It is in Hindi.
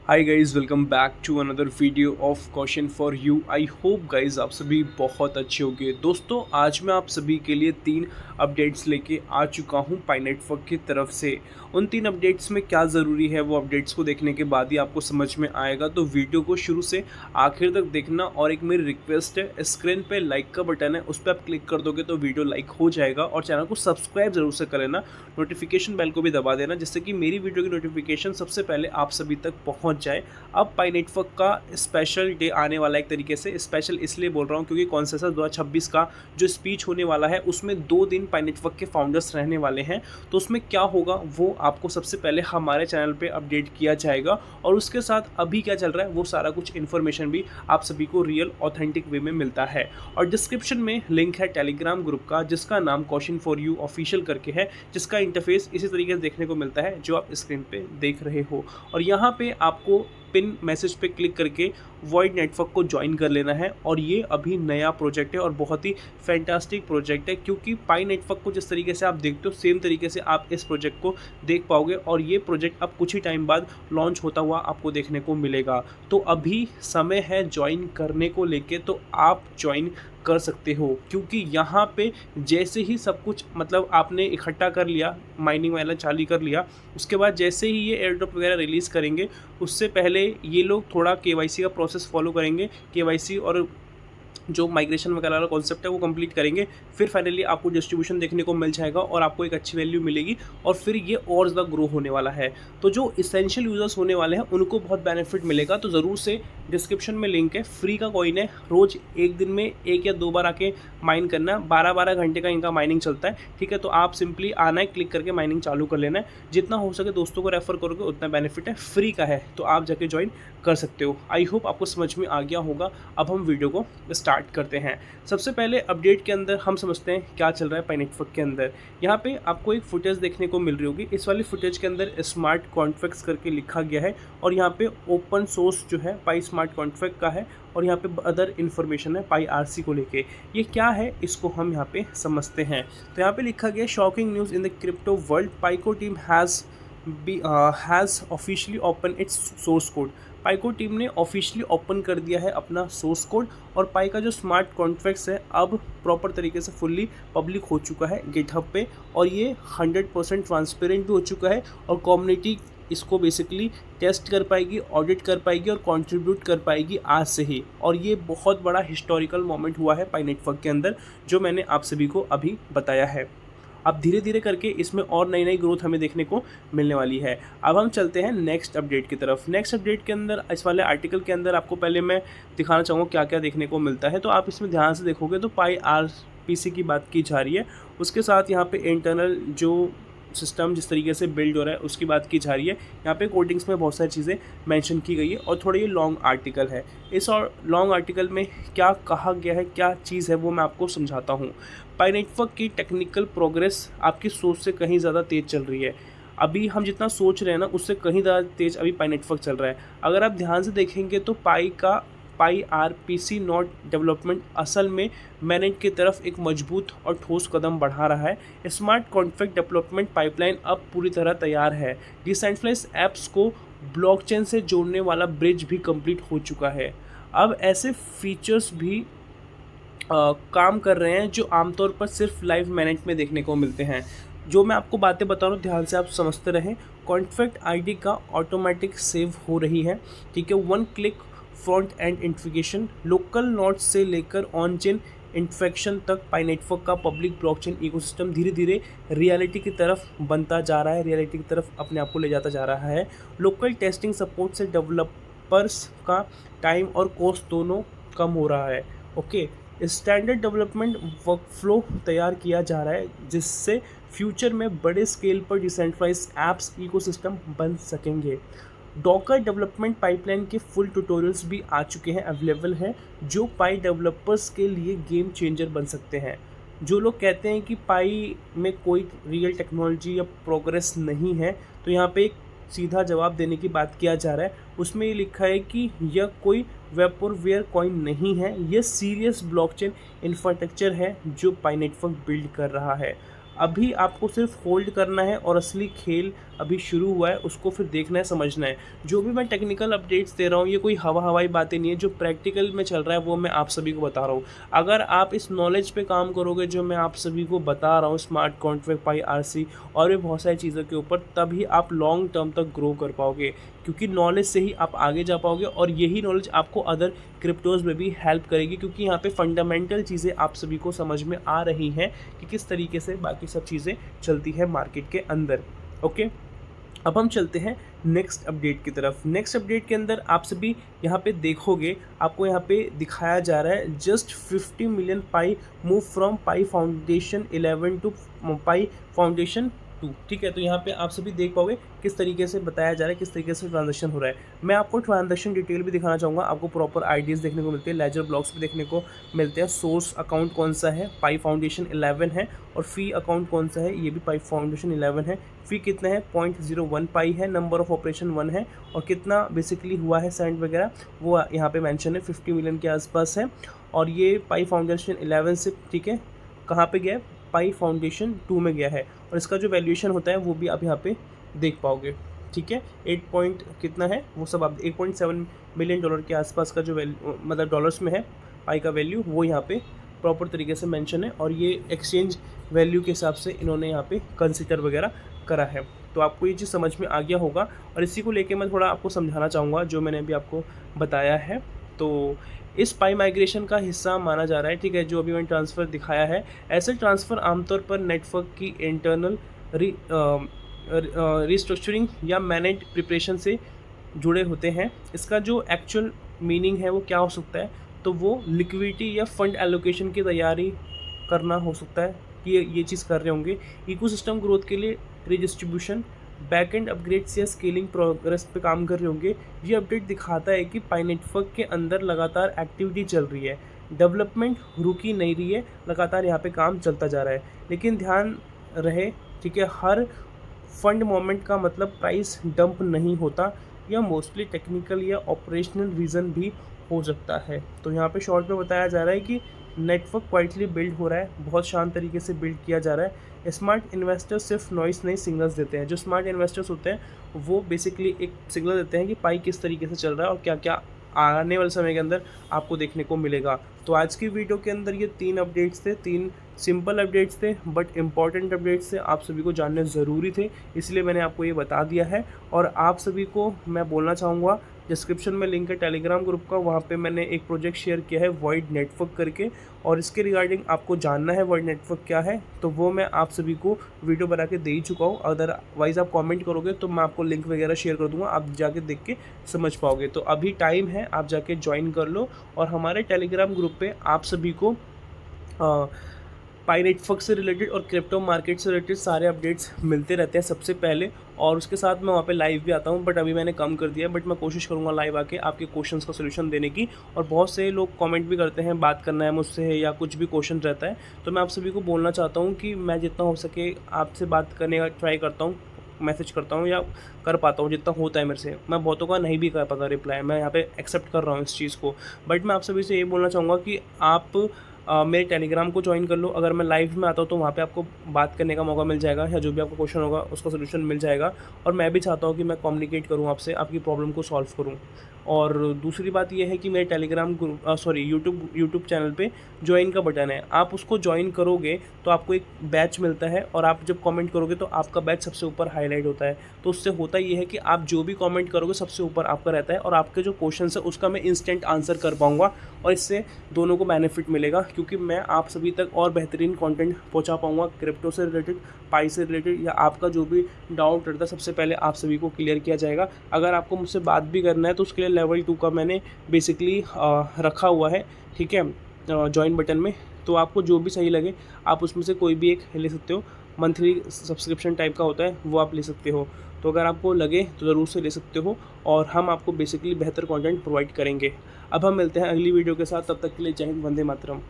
Hi guys, welcome back to another video of question for you. I hope guys आप सभी बहुत अच्छे होंगे। दोस्तों, आज मैं आप सभी के लिए 3 अपडेट्स लेके आ चुका हूँ पाई नेटवर्क की तरफ से। उन 3 अपडेट्स में क्या ज़रूरी है, वो अपडेट्स को देखने के बाद ही आपको समझ में आएगा। तो वीडियो को शुरू से आखिर तक देखना। और एक मेरी रिक्वेस्ट है, स्क्रीन पे लाइक का बटन है, उस पर आप क्लिक कर दोगे तो वीडियो लाइक हो जाएगा। और चैनल को सब्सक्राइब ज़रूर से कर लेना, नोटिफिकेशन बेल को भी दबा देना, जिससे कि मेरी वीडियो की नोटिफिकेशन सबसे पहले आप सभी तक पहुँच जाए। अब पाई नेटवर्क का स्पेशल डे आने वाला है। एक तरीके से स्पेशल इसलिए बोल रहा हूँ क्योंकि कॉन्सेंसस 2026 का जो स्पीच होने वाला है उसमें 2 दिन पाई नेटवर्क के फाउंडर्स रहने वाले हैं। तो उसमें क्या होगा वो आपको सबसे पहले हमारे चैनल पे अपडेट किया जाएगा। और उसके साथ अभी क्या चल रहा है वो सारा कुछ इन्फॉर्मेशन भी आप सभी को रियल ऑथेंटिक वे में मिलता है। और डिस्क्रिप्शन में लिंक है टेलीग्राम ग्रुप का, जिसका नाम क्वेश्चन फॉर यू ऑफिशियल करके है, जिसका इंटरफेस इसी तरीके से देखने को मिलता है जो आप स्क्रीन पे देख रहे हो। और यहाँ पे आपको पिन मैसेज पे क्लिक करके वॉइड नेटवर्क को ज्वाइन कर लेना है। और ये अभी नया प्रोजेक्ट है और बहुत ही फैंटास्टिक प्रोजेक्ट है, क्योंकि पाई नेटवर्क को जिस तरीके से आप देखते हो सेम तरीके से आप इस प्रोजेक्ट को देख पाओगे। और ये प्रोजेक्ट अब कुछ ही टाइम बाद लॉन्च होता हुआ आपको देखने को मिलेगा। तो अभी समय है ज्वाइन करने को लेके, तो आप ज्वाइन कर सकते हो। क्योंकि यहाँ पे जैसे ही सब कुछ मतलब आपने इकट्ठा कर लिया, माइनिंग वाला चालू कर लिया, उसके बाद जैसे ही ये एयर ड्रॉप वगैरह रिलीज़ करेंगे, उससे पहले ये लोग थोड़ा केवाईसी का प्रोसेस फॉलो करेंगे। केवाईसी और जो माइग्रेशन वगैरह वाला कॉन्सेप्ट है वो कंप्लीट करेंगे। फिर फाइनली आपको डिस्ट्रीब्यूशन देखने को मिल जाएगा और आपको एक अच्छी वैल्यू मिलेगी। और फिर ये और ज़्यादा ग्रो होने वाला है। तो जो इसेंशियल यूज़र्स होने वाले हैं उनको बहुत बेनिफिट मिलेगा। तो ज़रूर से डिस्क्रिप्शन में लिंक है, फ्री का कॉइन है। रोज़ एक दिन में 1 या 2 बार आके माइन करना है। 12-12 घंटे का इनका माइनिंग चलता है, ठीक है। तो आप सिंपली आना है, क्लिक करके माइनिंग चालू कर लेना है। जितना हो सके दोस्तों को रेफर करोगे उतना बेनिफिट है, फ्री का है, तो आप जाके ज्वाइन कर सकते हो। आई होप आपको समझ में आ गया होगा। अब हम वीडियो को स्टार्ट करते हैं। सबसे पहले अपडेट के अंदर हम समझते हैं क्या चल रहा है पाई नेटवर्क के अंदर। यहाँ पे आपको एक फुटेज देखने को मिल रही होगी। इस वाली फुटेज के अंदर स्मार्ट कॉन्ट्रैक्ट्स करके लिखा गया है। और यहाँ पे ओपन सोर्स जो है पाई स्मार्ट कॉन्ट्रैक्ट का है। और यहाँ पे अदर इन्फॉर्मेशन है पाई आरसी को लेके। ये क्या है इसको हम यहाँ पे समझते हैं। तो यहाँ पे लिखा गया, shocking news in the crypto world, Pi Core team has officially open its source code. Pi Core team ने ऑफिशियली ओपन कर दिया है अपना सोर्स कोड। और पाई का जो स्मार्ट कॉन्ट्रैक्ट्स है अब प्रॉपर तरीके से फुल्ली पब्लिक हो चुका है गिटहब पे। और ये 100% ट्रांसपेरेंट भी हो चुका है। और कम्युनिटी इसको बेसिकली टेस्ट कर पाएगी, ऑडिट कर पाएगी और कंट्रीब्यूट कर पाएगी आज से ही। और ये बहुत बड़ा हिस्टोरिकल मोमेंट हुआ है पाई नेटवर्क के अंदर, जो मैंने आप सभी को अभी बताया है। अब धीरे धीरे करके इसमें और नई नई ग्रोथ हमें देखने को मिलने वाली है। अब हम चलते हैं नेक्स्ट अपडेट की तरफ। नेक्स्ट अपडेट के अंदर, इस वाले आर्टिकल के अंदर आपको पहले मैं दिखाना चाहूँगा क्या क्या देखने को मिलता है। तो आप इसमें ध्यान से देखोगे तो पाई आरपीसी की बात की जा रही है। उसके साथ यहाँ पे इंटरनल जो सिस्टम जिस तरीके से बिल्ड हो रहा है उसकी बात की जा रही है। यहाँ पे कोडिंग्स में बहुत सारी चीज़ें मेंशन की गई है। और थोड़ा ये लॉन्ग आर्टिकल है। इस और लॉन्ग आर्टिकल में क्या कहा गया है, क्या चीज़ है, वो मैं आपको समझाता हूँ। पाई नेटवर्क की टेक्निकल प्रोग्रेस आपकी सोच से कहीं ज़्यादा तेज़ चल रही है। अभी हम जितना सोच रहे हैं ना उससे कहीं ज़्यादा तेज़ अभी पाई नेटवर्क चल रहा है। अगर आप ध्यान से देखेंगे तो पाई आरपीसी नोड डेवलपमेंट असल में मैनेट की तरफ एक मजबूत और ठोस कदम बढ़ा रहा है। स्मार्ट कॉन्ट्रैक्ट डेवलपमेंट पाइपलाइन अब पूरी तरह तैयार है। डिसेंट्रलाइज्ड ऐप्स को ब्लॉकचेन से जोड़ने वाला ब्रिज भी कंप्लीट हो चुका है। अब ऐसे फीचर्स भी काम कर रहे हैं जो आमतौर पर सिर्फ लाइव मैनेट में देखने को मिलते हैं। जो मैं आपको बातें बता रहा हूँ ध्यान से आप समझते रहें। कॉन्ट्रैक्ट आईडी का ऑटोमेटिक सेव हो रही है, ठीक है। 1 click front end integration, local nodes से लेकर ऑन चेन इंटरेक्शन तक पाई नेटवर्क का पब्लिक ब्लॉकचेन इकोसिस्टम धीरे धीरे रियलिटी की तरफ बनता जा रहा है, रियलिटी की तरफ अपने आप को ले जाता जा रहा है। लोकल टेस्टिंग सपोर्ट से डेवलपर्स का टाइम और कॉस्ट दोनों कम हो रहा है। ओके, स्टैंडर्ड डेवलपमेंट वर्कफ्लो तैयार किया जा रहा है, जिससे फ्यूचर में बड़े स्केल पर डिसेंट्रलाइज्ड ऐप्स इकोसिस्टम बन सकेंगे। डॉकर डेवलपमेंट पाइपलाइन के फुल ट्यूटोरियल्स भी आ चुके हैं, अवेलेबल हैं, जो पाई डेवलपर्स के लिए गेम चेंजर बन सकते हैं। जो लोग कहते हैं कि पाई में कोई रियल टेक्नोलॉजी या प्रोग्रेस नहीं है, तो यहाँ पे एक सीधा जवाब देने की बात किया जा रहा है। उसमें ये लिखा है कि यह कोई वेपोरवेयर कॉइन नहीं है, यह सीरियस ब्लॉकचेन इंफ्रास्ट्रक्चर है जो पाई नेटवर्क बिल्ड कर रहा है। अभी आपको सिर्फ होल्ड करना है और असली खेल अभी शुरू हुआ है, उसको फिर देखना है, समझना है। जो भी मैं टेक्निकल अपडेट्स दे रहा हूँ ये कोई हवाई बातें नहीं है, जो प्रैक्टिकल में चल रहा है वो मैं आप सभी को बता रहा हूँ। अगर आप इस नॉलेज पे काम करोगे जो मैं आप सभी को बता रहा हूँ, स्मार्ट कॉन्ट्रैक्ट, पाई आरसी और भी बहुत सारी चीज़ों के ऊपर, तभी आप लॉन्ग टर्म तक ग्रो कर पाओगे, क्योंकि नॉलेज से ही आप आगे जा पाओगे और यही नॉलेज आपको अदर क्रिप्टोज़ में भी हेल्प करेगी, क्योंकि यहाँ पे फंडामेंटल चीज़ें आप सभी को समझ में आ रही हैं कि किस तरीके से बाकी सब चीज़ें चलती है मार्केट के अंदर। ओके, अब हम चलते हैं नेक्स्ट अपडेट की तरफ। नेक्स्ट अपडेट के अंदर आप सभी यहाँ पे देखोगे, आपको यहाँ पे दिखाया जा रहा है just 50 million pi move from pi foundation 11 to pi foundation 2। ठीक है, तो यहाँ पे आप सभी देख पाओगे किस तरीके से बताया जा रहा है, किस तरीके से ट्रांजेक्शन हो रहा है। मैं आपको ट्रांजेक्शन डिटेल भी दिखाना चाहूँगा, आपको प्रॉपर आईडीज़ देखने को मिलते हैं, लेजर ब्लॉक्स भी देखने को मिलते हैं। सोर्स अकाउंट कौन सा है, पाई फाउंडेशन 11 है, और फी अकाउंट कौन सा है, ये भी पाई फाउंडेशन 11 है। फ़ी कितना है, 0.01 पाई है, नंबर ऑफ ऑपरेशन 1 है, और कितना बेसिकली हुआ है सेंड वगैरह वो यहाँ पे मेंशन है, 50 मिलियन के आसपास है। और ये पाई फाउंडेशन 11 से, ठीक है, कहाँ पे गया है, पाई फाउंडेशन 2 में गया है, और इसका जो वैल्यूएशन होता है वो भी आप यहाँ पे देख पाओगे। ठीक है, 8 पॉइंट कितना है वो सब आप, 8.7 मिलियन डॉलर के आसपास का जो वैल्यू, मतलब डॉलर्स में है पाई का वैल्यू, वो यहाँ पे प्रॉपर तरीके से मेंशन है, और ये एक्सचेंज वैल्यू के हिसाब से इन्होंने यहाँ पे कंसिडर वगैरह करा है। तो आपको ये चीज़ समझ में आ गया होगा, और इसी को लेके मैं थोड़ा आपको समझाना चाहूँगा जो मैंने अभी आपको बताया है। तो इस पाई माइग्रेशन का हिस्सा माना जा रहा है, ठीक है, जो अभी मैंने ट्रांसफ़र दिखाया है। ऐसे ट्रांसफ़र आमतौर पर नेटवर्क की इंटरनल रिस्ट्रक्चरिंग या मैनेज प्रिपरेशन से जुड़े होते हैं। इसका जो एक्चुअल मीनिंग है वो क्या हो सकता है, तो वो लिक्विडिटी या फंड एलोकेशन की तैयारी करना हो सकता है कि ये चीज़ कर रहे होंगे। इकोसिस्टम ग्रोथ के लिए रिडिस्ट्रीब्यूशन, बैक एंड अपग्रेड्स या स्केलिंग प्रोग्रेस पे काम कर रहे होंगे। ये अपडेट दिखाता है कि पाई नेटवर्क के अंदर लगातार एक्टिविटी चल रही है, डेवलपमेंट रुकी नहीं रही है, लगातार यहाँ पे काम चलता जा रहा है। लेकिन ध्यान रहे, ठीक है, हर फंड मोमेंट का मतलब प्राइस डंप नहीं होता, यह मोस्टली टेक्निकल या ऑपरेशनल रीज़न भी हो सकता है। तो यहाँ पे शॉर्ट में बताया जा रहा है कि नेटवर्क क्वाइटली बिल्ड हो रहा है, बहुत शांत तरीके से बिल्ड किया जा रहा है। स्मार्ट इन्वेस्टर्स सिर्फ नॉइस नहीं, सिग्नल्स देते हैं। जो स्मार्ट इन्वेस्टर्स होते हैं वो बेसिकली एक सिग्नल देते हैं कि पाई किस तरीके से चल रहा है और क्या क्या आने वाले समय के अंदर आपको देखने को मिलेगा। तो आज की वीडियो के अंदर ये 3 अपडेट्स थे, 3 सिंपल अपडेट्स थे बट इम्पॉर्टेंट अपडेट्स थे, आप सभी को जानने ज़रूरी थे, इसलिए मैंने आपको ये बता दिया है। और आप सभी को मैं बोलना चाहूँगा, डिस्क्रिप्शन में लिंक है टेलीग्राम ग्रुप का, वहाँ पे मैंने एक प्रोजेक्ट शेयर किया है वॉइड नेटवर्क करके, और इसके रिगार्डिंग आपको जानना है वॉइड नेटवर्क क्या है तो वो मैं आप सभी को वीडियो बना के दे ही चुका हूँ। अदरवाइज़ आप कमेंट करोगे तो मैं आपको लिंक वगैरह शेयर कर दूँगा, आप जाके देख के समझ पाओगे। तो अभी टाइम है, आप जाके ज्वाइन कर लो, और हमारे टेलीग्राम ग्रुप पे आप सभी को पाई नेटवर्क से रिलेटेड और क्रिप्टो मार्केट से रिलेटेड सारे अपडेट्स मिलते रहते हैं सबसे पहले, और उसके साथ मैं वहाँ पे लाइव भी आता हूँ, बट अभी मैंने कम कर दिया है, बट मैं कोशिश करूँगा लाइव आके आपके क्वेश्चंस का सोल्यूशन देने की। और बहुत से लोग कमेंट भी करते हैं, बात करना है मुझसे या कुछ भी क्वेश्चन रहता है, तो मैं आप सभी को बोलना चाहता हूँ कि मैं जितना हो सके आपसे बात करने का ट्राई करता हूँ, मैसेज करता हूँ या कर पाता हूँ जितना होता है मेरे से। मैं बहुतों का नहीं भी कर पाता रिप्लाई, मैं यहाँ पे एक्सेप्ट कर रहा हूँ इस चीज़ को, बट मैं आप सभी से ये बोलना चाहूँगा कि आप मेरे टेलीग्राम को ज्वाइन कर लो। अगर मैं लाइव में आता हूँ तो वहाँ पे आपको बात करने का मौका मिल जाएगा, या जो भी आपका क्वेश्चन होगा उसका सोल्यूशन मिल जाएगा। और मैं भी चाहता हूँ कि मैं कम्युनिकेट करूँ आपसे, आपकी प्रॉब्लम को सॉल्व करूँ। और दूसरी बात यह है कि मेरे टेलीग्राम ग्रुप यूट्यूब चैनल पे ज्वाइन का बटन है, आप उसको ज्वाइन करोगे तो आपको एक बैच मिलता है, और आप जब कमेंट करोगे तो आपका बैच सबसे ऊपर हाईलाइट होता है। तो उससे होता ये है कि आप जो भी कमेंट करोगे सबसे ऊपर आपका रहता है, और आपके जो क्वेश्चन है उसका मैं इंस्टेंट आंसर कर पाऊँगा, और इससे दोनों को बेनिफिट मिलेगा, क्योंकि मैं आप सभी तक और बेहतरीन कंटेंट पहुंचा पाऊंगा क्रिप्टो से रिलेटेड, पाई से रिलेटेड, या आपका जो भी डाउट रहता है सबसे पहले आप सभी को क्लियर किया जाएगा। अगर आपको मुझसे बात भी करना है तो उसके लिए लेवल 2 का मैंने बेसिकली रखा हुआ है, ठीक है, ज्वाइन बटन में। तो आपको जो भी सही लगे आप उसमें से कोई भी एक ले सकते हो, मंथली सब्सक्रिप्शन टाइप का होता है वो आप ले सकते हो। तो अगर आपको लगे तो ज़रूर से ले सकते हो, और हम आपको बेसिकली बेहतर कंटेंट प्रोवाइड करेंगे। अब हम मिलते हैं अगली वीडियो के साथ, तब तक के लिए जय हिंद, वंदे मातरम।